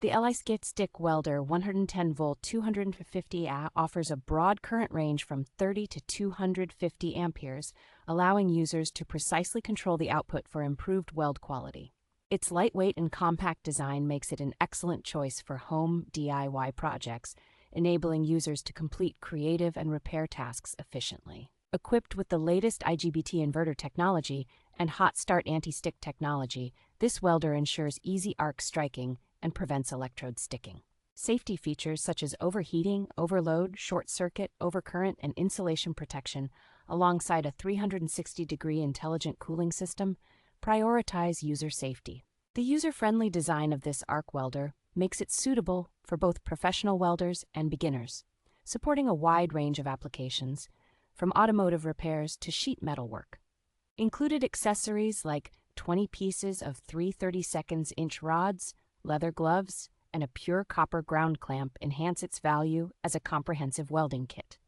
The LIIJII Stick Welder 110V 250A offers a broad current range from 30 to 250 amperes, allowing users to precisely control the output for improved weld quality. Its lightweight and compact design makes it an excellent choice for home DIY projects, enabling users to complete creative and repair tasks efficiently. Equipped with the latest IGBT inverter technology and hot start anti-stick technology, this welder ensures easy arc striking and prevents electrode sticking. Safety features such as overheating, overload, short circuit, overcurrent, and insulation protection, alongside a 360-degree intelligent cooling system, prioritize user safety. The user-friendly design of this arc welder makes it suitable for both professional welders and beginners, supporting a wide range of applications, from automotive repairs to sheet metal work. Included accessories like 20 pieces of 3/32 rods, leather gloves, and a pure copper ground clamp enhance its value as a comprehensive welding kit.